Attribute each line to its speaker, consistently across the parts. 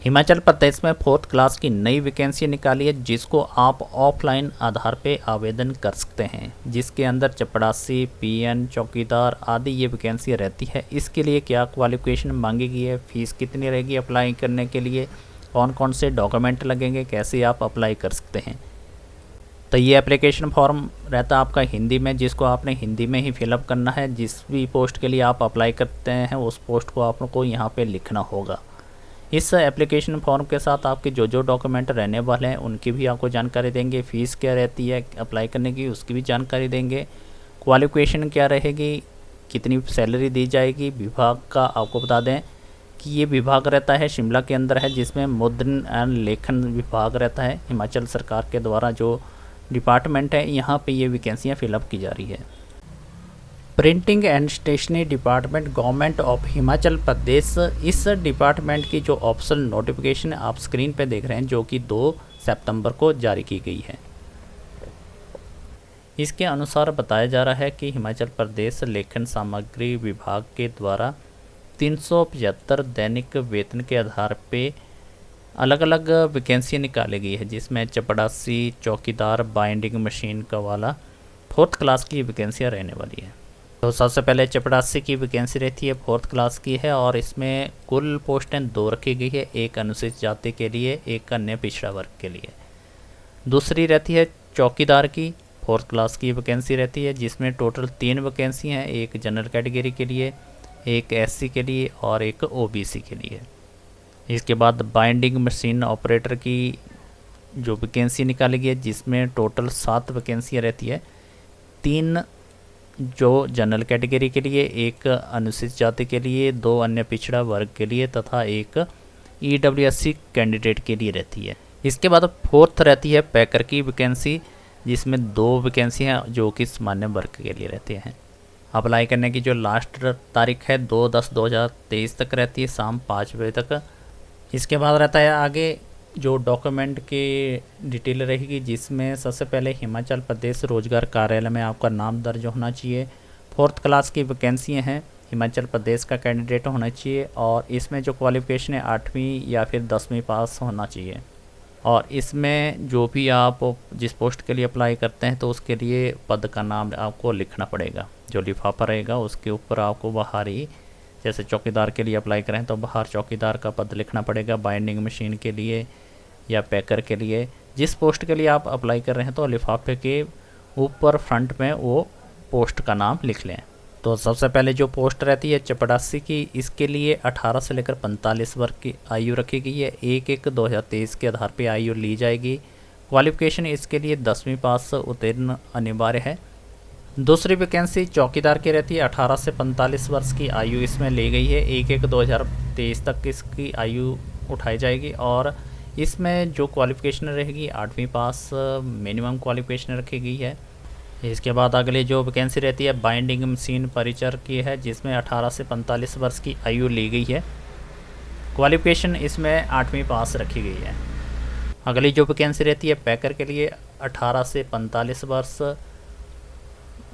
Speaker 1: हिमाचल प्रदेश में 4th class की नई वैकेंसी निकाली है जिसको आप ऑफलाइन आधार पे आवेदन कर सकते हैं, जिसके अंदर चपरासी, पीएन, चौकीदार आदि ये वैकेंसी रहती है। इसके लिए क्या क्वालिफिकेशन मांगी गई है, फ़ीस कितनी रहेगी अप्लाई करने के लिए, कौन कौन से डॉक्यूमेंट लगेंगे, कैसे आप अप्लाई कर सकते हैं। तो ये एप्लीकेशन फॉर्म रहता है आपका हिंदी में, जिसको आपने हिंदी में ही फिलअप करना है। जिस भी पोस्ट के लिए आप अप्लाई करते हैं उस पोस्ट को आपको यहाँ पे लिखना होगा। इस एप्लीकेशन फॉर्म के साथ आपके जो जो डॉक्यूमेंट रहने वाले हैं उनकी भी आपको जानकारी देंगे। फ़ीस क्या रहती है अप्लाई करने की उसकी भी जानकारी देंगे। क्वालिफिकेशन क्या रहेगी, कितनी सैलरी दी जाएगी। विभाग का आपको बता दें कि ये विभाग रहता है शिमला के अंदर है, जिसमें मुद्रण एवं लेखन विभाग रहता है। हिमाचल सरकार के द्वारा जो डिपार्टमेंट है यहाँ पे ये वैकेंसियाँ फिलअप की जा रही है। Printing and stationery department government of Himachal Pradesh, इस डिपार्टमेंट की जो ऑफिशियल नोटिफिकेशन आप स्क्रीन पे देख रहे हैं जो कि 2 सितंबर को जारी की गई है। इसके अनुसार बताया जा रहा है कि हिमाचल प्रदेश लेखन सामग्री विभाग के द्वारा 375 दैनिक वेतन के आधार पे अलग अलग वैकेंसी निकाली गई है, जिसमें चपरासी, चौकीदार, बाइंडिंग मशीन का वाला 4th क्लास की वैकेंसियाँ रहने वाली है। तो सबसे पहले चपरासी की वैकेंसी रहती है, 4th क्लास की है और इसमें कुल पोस्टें 2 रखी गई है, एक अनुसूचित जाति के लिए, एक अन्य पिछड़ा वर्ग के लिए। दूसरी रहती है चौकीदार की, 4th क्लास की वैकेंसी रहती है, जिसमें टोटल 3 वैकेंसी हैं, एक जनरल कैटेगरी के लिए, एक एससी के लिए और एक ओबीसी के लिए। इसके बाद बाइंडिंग मशीन ऑपरेटर की जो वैकेंसी निकाली गई है, जिसमें टोटल 7 वैकेंसियाँ रहती है, 3 जो जनरल कैटेगरी के लिए, एक अनुसूचित जाति के लिए, 2 अन्य पिछड़ा वर्ग के लिए तथा एक ईडब्ल्यूएससी कैंडिडेट के लिए रहती है। इसके बाद 4th रहती है पैकर की वैकेंसी, जिसमें 2 वैकेंसी हैं जो कि सामान्य वर्ग के लिए रहते हैं। अप्लाई करने की जो लास्ट तारीख है 2/10/2023 तक रहती है, शाम 5 बजे तक। इसके बाद रहता है आगे जो डॉक्यूमेंट की डिटेल रहेगी, जिसमें सबसे पहले हिमाचल प्रदेश रोजगार कार्यालय में आपका नाम दर्ज होना चाहिए। 4th क्लास की वैकेंसियाँ हैं, हिमाचल प्रदेश का कैंडिडेट होना चाहिए और इसमें जो क्वालिफिकेशन है 8वीं या फिर 10वीं पास होना चाहिए। और इसमें जो भी आप जिस पोस्ट के लिए अप्लाई करते हैं तो उसके लिए पद का नाम आपको लिखना पड़ेगा। जो लिफाफा रहेगा उसके ऊपर आपको बाहरी, जैसे चौकीदार के लिए अप्लाई करें तो बाहर चौकीदार का पद लिखना पड़ेगा, बाइंडिंग मशीन के लिए या पैकर के लिए जिस पोस्ट के लिए आप अप्लाई कर रहे हैं तो लिफाफे के ऊपर फ्रंट में वो पोस्ट का नाम लिख लें। तो सबसे पहले जो पोस्ट रहती है चपरासी की, इसके लिए 18 से लेकर 45 वर्ष की आयु रखी गई है। 1/1/2023 के आधार पर आयु ली जाएगी। क्वालिफिकेशन इसके लिए 10वीं पास उत्तीर्ण अनिवार्य है। दूसरी वैकेंसी चौकीदार की रहती है, 18 से 45 वर्ष की आयु इसमें ली गई है। 1/1/2023 तक इसकी आयु उठाई जाएगी और इसमें जो क्वालिफिकेशन रहेगी 8वीं पास मिनिमम क्वालिफिकेशन रखी गई है। इसके बाद अगली जो वैकेंसी रहती है बाइंडिंग मशीन परिचर की है, जिसमें 18 से 45 वर्ष की आयु ली गई है। क्वालिफिकेशन इसमें 8वीं पास रखी गई है। अगली जो वैकेंसी रहती है पैकर के लिए 18 से 45 वर्ष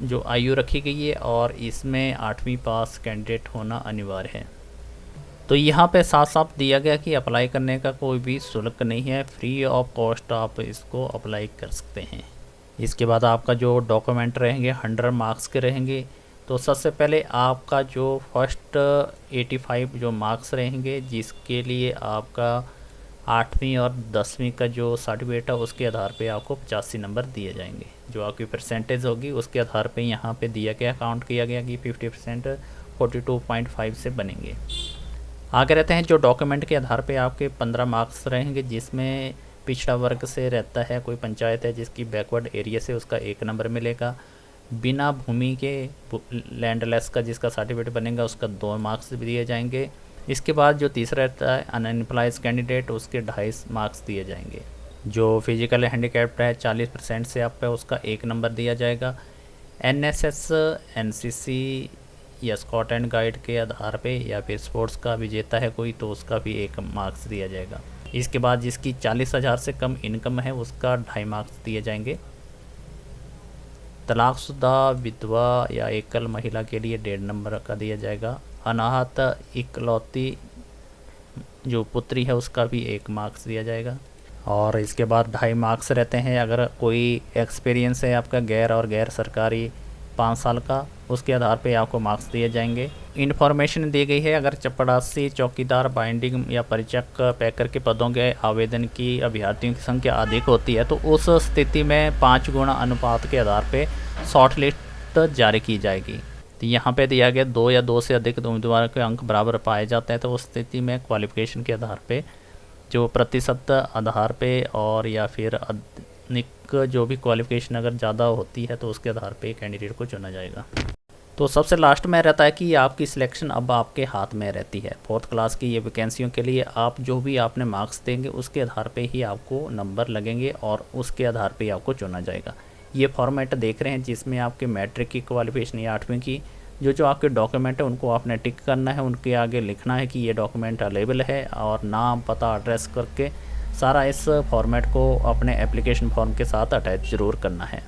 Speaker 1: जो आयु रखी गई है और इसमें 8वीं पास कैंडिडेट होना अनिवार्य है। तो यहाँ पे साफ साफ दिया गया कि अप्लाई करने का कोई भी शुल्क नहीं है, फ्री ऑफ कॉस्ट आप इसको अप्लाई कर सकते हैं। इसके बाद आपका जो डॉक्यूमेंट रहेंगे 100 मार्क्स के रहेंगे। तो सबसे पहले आपका जो फर्स्ट 85 जो मार्क्स रहेंगे, जिसके लिए आपका 8वीं और 10वीं का जो सर्टिफिकेट है उसके आधार पे आपको 85 नंबर दिए जाएंगे। जो आपकी परसेंटेज होगी उसके आधार पे यहाँ पे दिया गया, काउंट किया गया कि 50% 42.5 से बनेंगे। आगे रहते हैं जो डॉक्यूमेंट के आधार पे आपके 15 मार्क्स रहेंगे, जिसमें पिछड़ा वर्ग से रहता है, कोई पंचायत है जिसकी बैकवर्ड एरिया से, उसका 1 नंबर मिलेगा। बिना भूमि के लैंडलेस का जिसका सर्टिफिकेट बनेगा उसका 2 मार्क्स भी दिए जाएंगे। इसके बाद जो तीसरा रहता है अनएम्प्लॉयज़ कैंडिडेट, उसके 2.5 मार्क्स दिए जाएंगे। जो फिजिकल हैंडीकैप्ड है 40% से अप है उसका 1 नंबर दिया जाएगा। एनएसएस, एनसीसी या स्काउट एंड गाइड के आधार पे या फिर स्पोर्ट्स का विजेता है कोई तो उसका भी 1 मार्क्स दिया जाएगा। इसके बाद जिसकी 40,000 से कम इनकम है उसका 2.5 मार्क्स दिए जाएंगे। तलाकशुदा, विधवा या एकल महिला के लिए 1.5 नंबर का दिया जाएगा। अनाहत इकलौती जो पुत्री है उसका भी 1 मार्क्स दिया जाएगा। और इसके बाद 2.5 मार्क्स रहते हैं अगर कोई एक्सपीरियंस है आपका गैर सरकारी 5 साल का, उसके आधार पे आपको मार्क्स दिए जाएंगे। इन्फॉर्मेशन दी गई है अगर चपरासी, चौकीदार, बाइंडिंग या परिचक, पैकर के पदों के आवेदन की अभ्यर्थियों की संख्या अधिक होती है तो उस स्थिति में 5 गुना अनुपात के आधार पे शॉर्ट लिस्ट जारी की जाएगी। तो यहाँ पे दिया गया 2 या 2 से अधिक उम्मीदवारों के अंक बराबर पाए जाते हैं तो उस स्थिति में क्वालिफिकेशन के आधार पे जो प्रतिशत आधार पे और या फिर अधिक जो भी क्वालिफिकेशन अगर ज़्यादा होती है तो उसके आधार पे कैंडिडेट को चुना जाएगा। तो सबसे लास्ट में रहता है कि आपकी सिलेक्शन अब आपके हाथ में रहती है। 4th क्लास की ये वैकेंसियों के लिए आप जो भी आपने मार्क्स देंगे उसके आधार पे ही आपको नंबर लगेंगे और उसके आधार पे ही आपको चुना जाएगा। ये फॉर्मेट देख रहे हैं जिसमें आपके मैट्रिक की क्वालिफिकेशन या 8वीं की जो आपके डॉक्यूमेंट है उनको आपने टिक करना है, उनके आगे लिखना है कि ये डॉक्यूमेंट अवेलेबल है और नाम, पता, एड्रेस करके सारा इस फॉर्मेट को अपने एप्लीकेशन फॉर्म के साथ अटैच ज़रूर करना है।